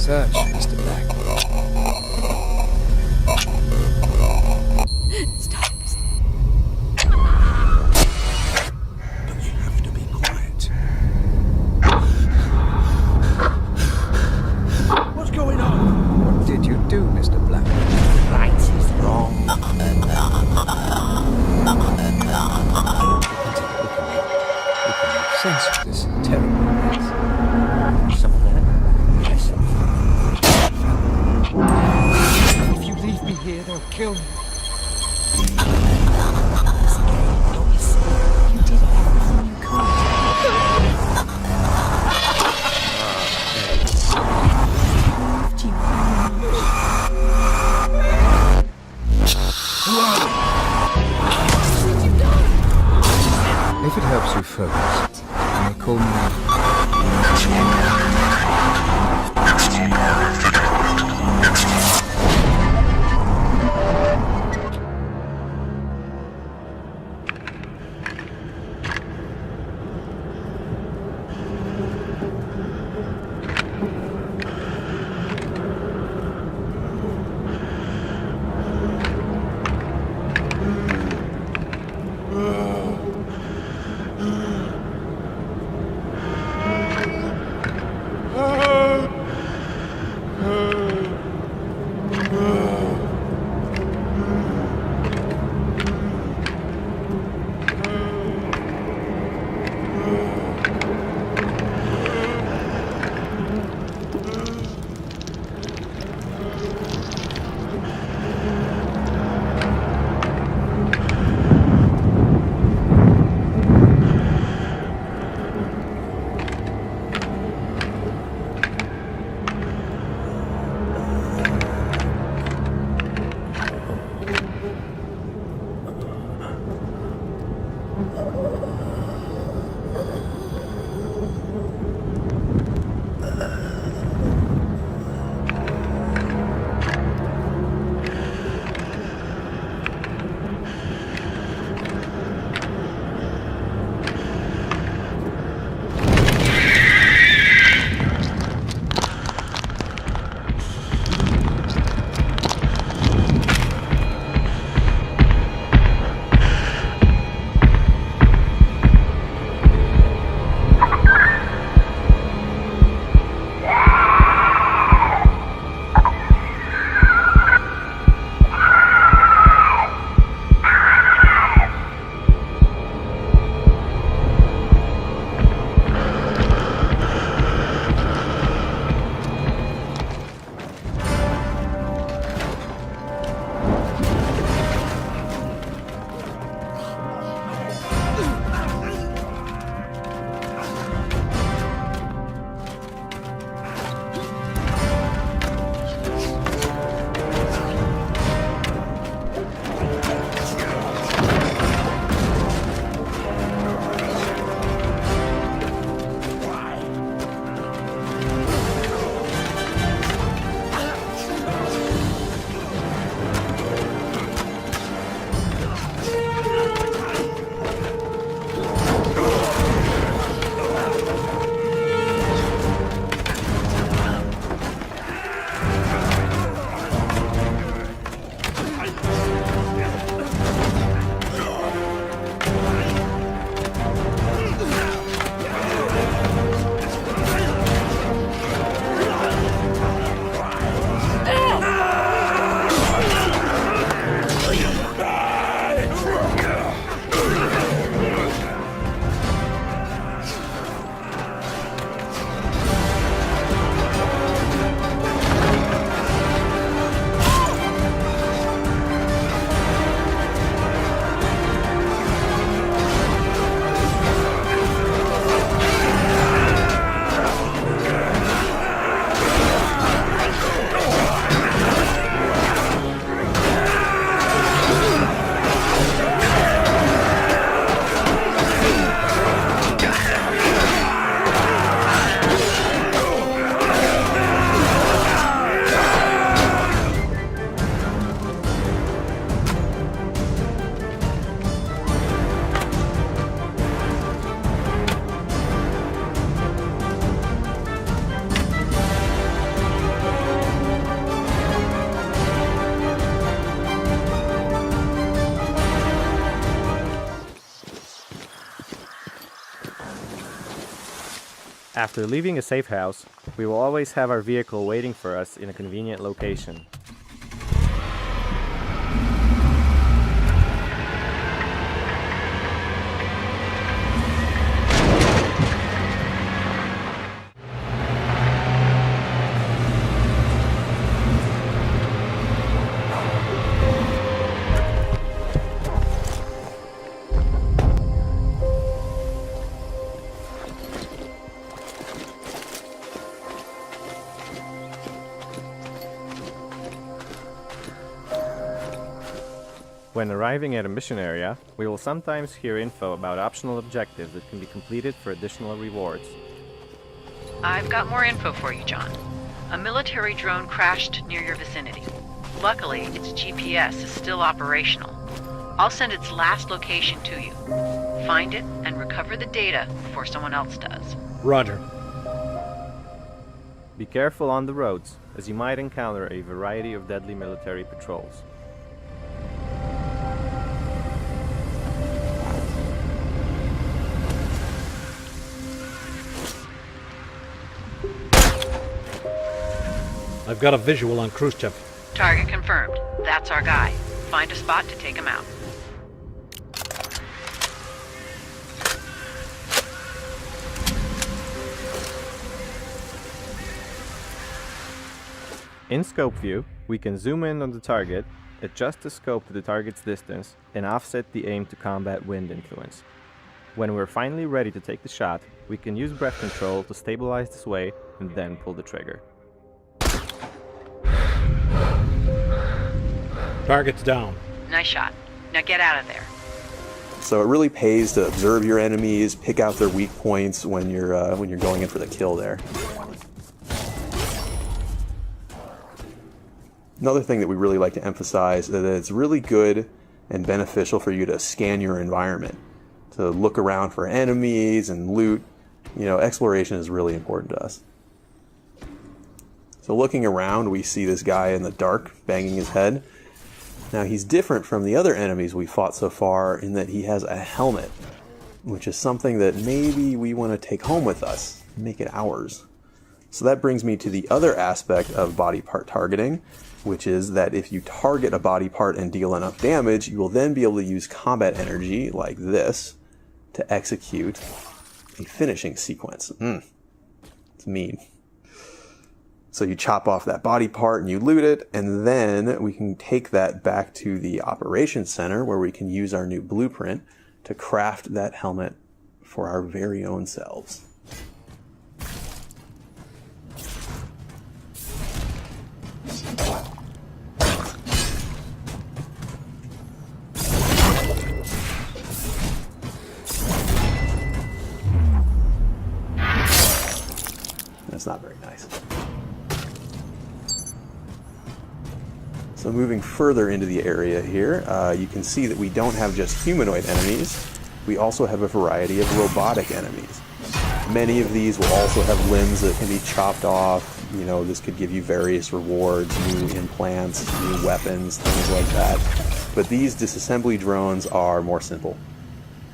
search, Mr. Black. Stop. But you have to be quiet. What's going on? What did you do, Mr. Black? Right is wrong. Look at me. Sense this terrible mess. Some of that. Yes. If you leave me here, they'll kill me. Don't you see? You did everything you could. Loved you very much. What did you do? If it helps you focus, you may call me... After leaving a safe house, we will always have our vehicle waiting for us in a convenient location. When arriving at a mission area, we will sometimes hear info about optional objectives that can be completed for additional rewards. I've got more info for you, John. A military drone crashed near your vicinity. Luckily, its GPS is still operational. I'll send its last location to you. Find it and recover the data before someone else does. Roger. Be careful on the roads, as you might encounter a variety of deadly military patrols. I've got a visual on Khrushchev. Target confirmed. That's our guy. Find a spot to take him out. In scope view, we can zoom in on the target, adjust the scope to the target's distance, and offset the aim to combat wind influence. When we're finally ready to take the shot, we can use breath control to stabilize the sway and then pull the trigger. Target's down. Nice shot. Now get out of there. So it really pays to observe your enemies, pick out their weak points when you're going in for the kill there. Another thing that we really like to emphasize is that it's really good and beneficial for you to scan your environment, to look around for enemies and loot. You know, exploration is really important to us. So looking around, we see this guy in the dark banging his head. Now he's different from the other enemies we fought so far in that he has a helmet, which is something that maybe we want to take home with us, make it ours. So that brings me to the other aspect of body part targeting, which is that if you target a body part and deal enough damage, you will then be able to use combat energy like this to execute a finishing sequence. It's mean. So you chop off that body part and you loot it, and then we can take that back to the operations center where we can use our new blueprint to craft that helmet for our very own selves. That's not very nice. So moving further into the area here, you can see that we don't have just humanoid enemies, we also have a variety of robotic enemies. Many of these will also have limbs that can be chopped off. You know, this could give you various rewards, new implants, new weapons, things like that. But these disassembly drones are more simple.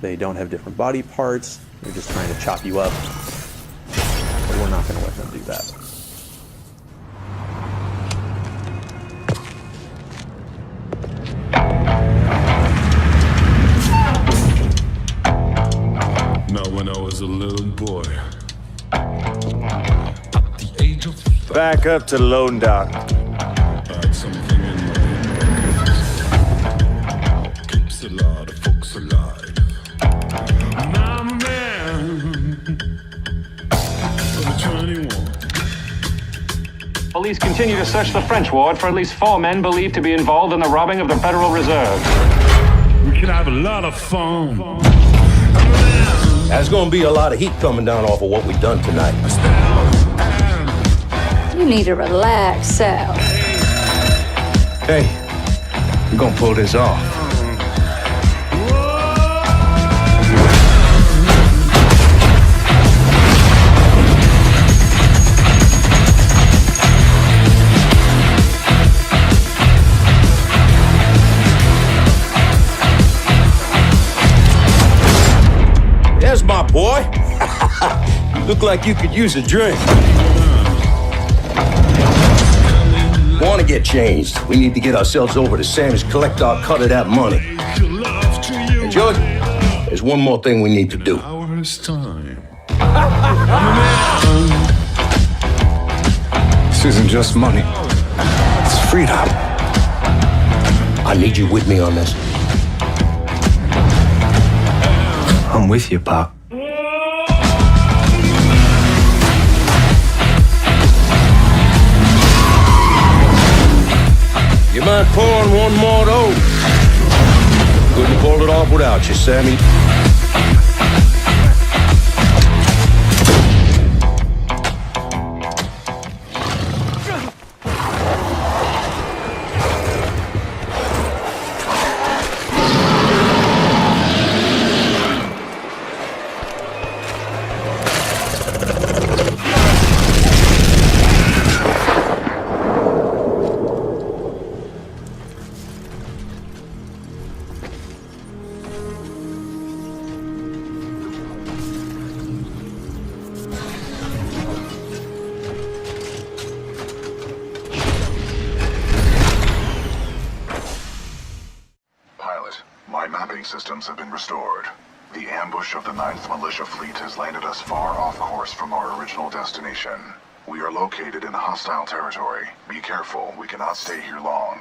They don't have different body parts, they're just trying to chop you up. But we're not going to let them do that. Now when I was a little boy, at the age of 5, Back up to Lone Dock. I had something in my head. Keeps a lot of folks alive. Now I'm a man of 21. Police continue to search the French ward for at least 4 men believed to be involved in the robbing of the Federal Reserve. We can have a lot of fun. There's gonna be a lot of heat coming down off of what we done tonight. You need to relax, Seth. Hey, we're gonna pull this off. There's my boy. Look like you could use a drink. Want to get changed? We need to get ourselves over to Sam's, collect our cut of that money. And George, there's one more thing we need to do. Hours time. This isn't just money. It's freedom. I need you with me on this. I'm with you, Pop. You mind pouring one more though? Couldn't have pulled it off without you, Sammy. Systems have been restored. The ambush of the 9th Militia Fleet has landed us far off course from our original destination. We are located in hostile territory. Be careful, we cannot stay here long.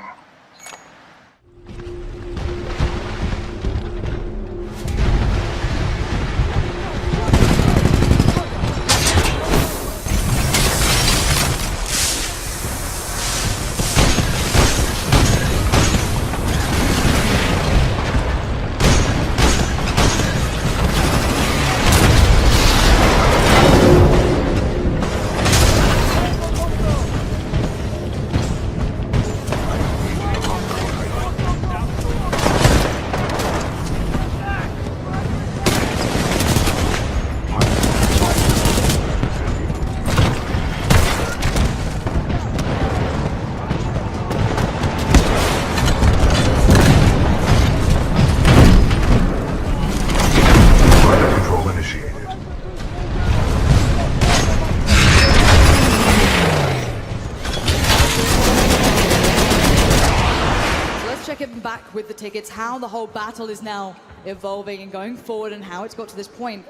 With the tickets, how the whole battle is now evolving and going forward and how it's got to this point.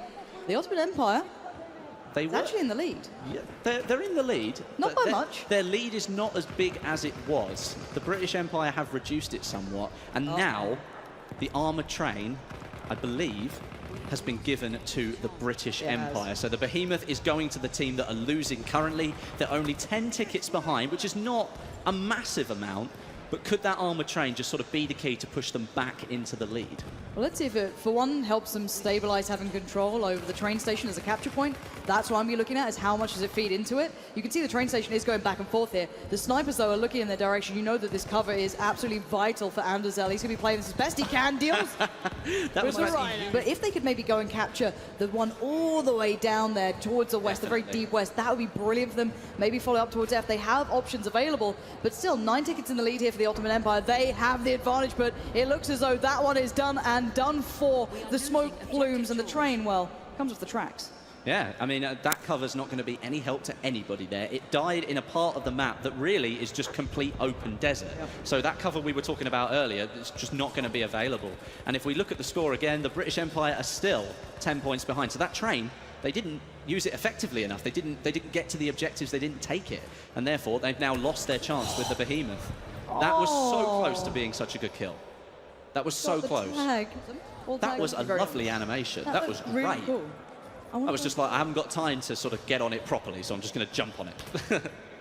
The Ottoman Empire is actually in the lead. Yeah, they're in the lead. Not by much. Their lead is not as big as it was. The British Empire have reduced it somewhat, and now the armoured train, I believe, has been given to the British Empire. So the Behemoth is going to the team that are losing currently. They're only 10 tickets behind, which is not a massive amount. But could that armoured train just sort of be the key to push them back into the lead? Well, let's see if it, for one, helps them stabilize having control over the train station as a capture point. That's what I'm be looking at, is how much does it feed into it. You can see the train station is going back and forth here. The snipers, though, are looking in their direction. You know that this cover is absolutely vital for Anderzel. He's going to be playing this as best he can, deals. That was right. But if they could maybe go and capture the one all the way down there towards the west, the very deep west, that would be brilliant for them. Maybe follow up towards F. They have options available, but still 9 tickets in the lead here for the Ottoman Empire. They have the advantage, but it looks as though that one is done and done for. The smoke plumes and the train, well, comes off the tracks. Yeah, I mean, that cover's not going to be any help to anybody there. It died in a part of the map that really is just complete open desert. Yep. So that cover we were talking about earlier is just not going to be available. And if we look at the score again, the British Empire are still 10 points behind. So that train, they didn't use it effectively enough. They didn't get to the objectives, they didn't take it. And therefore, they've now lost their chance with the Behemoth. That was so close to being such a good kill. That was so close. That was a lovely animation. That was great. Really cool. I was just like, I haven't got time to sort of get on it properly, so I'm just going to jump on it.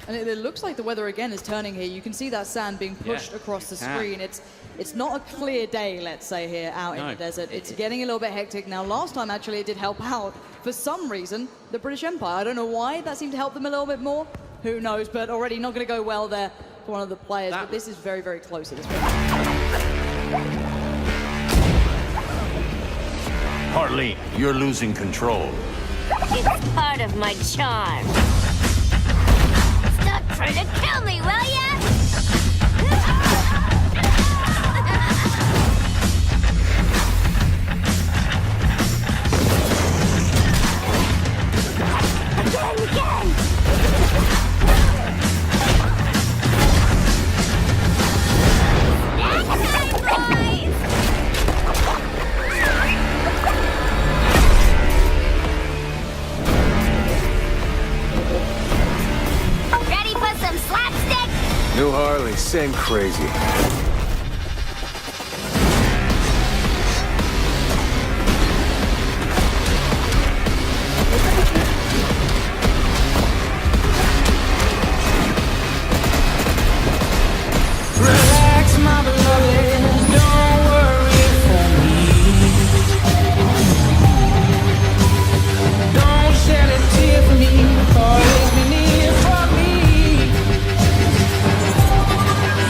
And it looks like the weather again is turning here. You can see that sand being pushed across the screen. It's not a clear day, let's say, here out in the desert. It's getting a little bit hectic. Now, last time, actually, it did help out, for some reason, the British Empire. I don't know why. That seemed to help them a little bit more. Who knows? But already not going to go well there for one of the players. But this is very, very close at this point. Harleen, you're losing control. It's part of my charm. Stop trying to kill me, will ya? New Harley, same crazy. Relax, my beloved, don't worry for me. Don't shed a tear for me, always be near for me.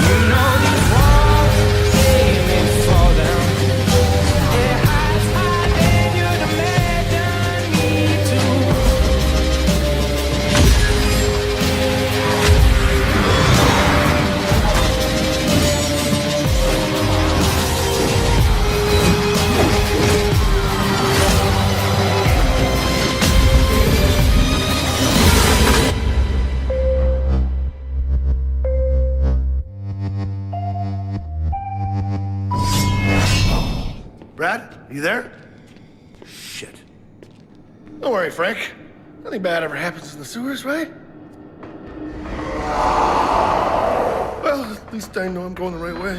You know these walls, they may fall down. Their heights higher than you'd imagine me to. Brad, you there? Shit. Don't worry, Frank. Nothing bad ever happens in the sewers, right? Well, at least I know I'm going the right way.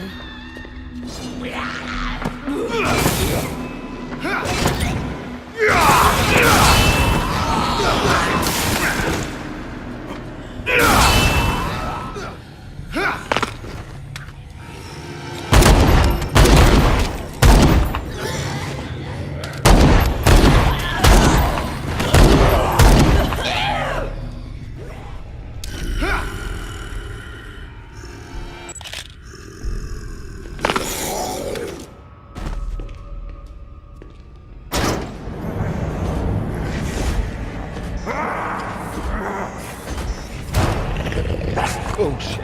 Oh, shit.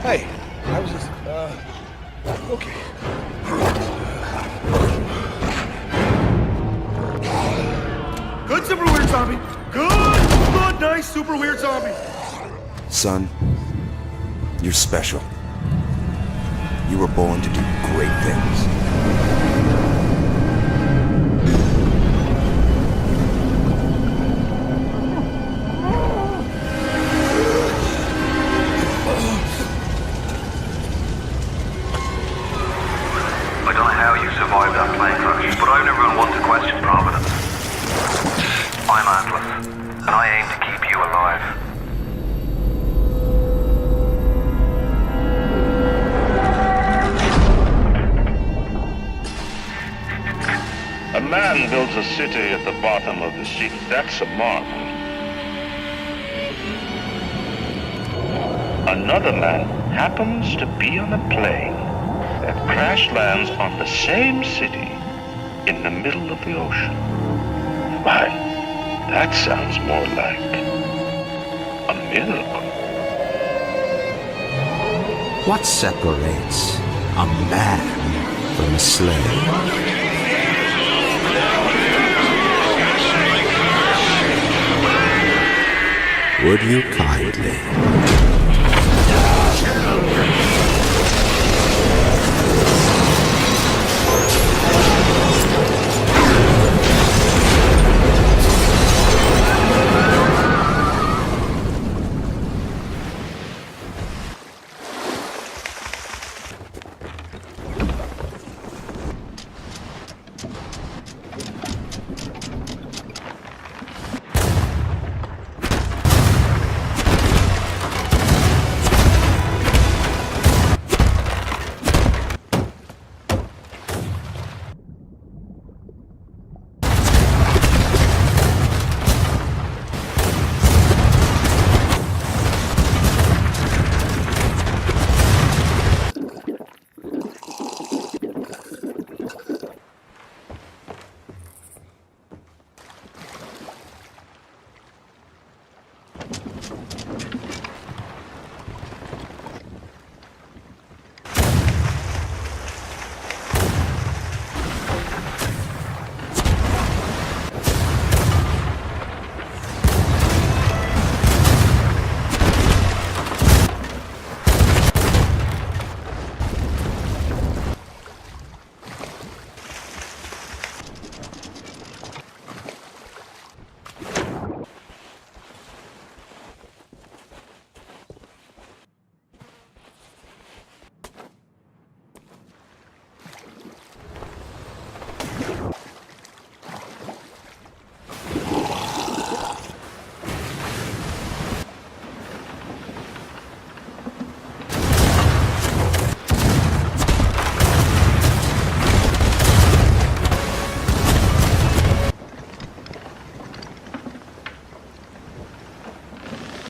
Hey, I was just, okay. Good super weird zombie. Good, nice super weird zombie. Son, you're special. You were born to do great things. I don't know how you survived that plane crash, but I've never been one to question Providence. I'm Atlas, and I aim to keep you alive. A man builds a city at the bottom of the sea. That's a marvel. Another man happens to be on a plane that crash lands on the same city in the middle of the ocean. Why, that sounds more like a miracle. What separates a man from a slave? Would you kindly?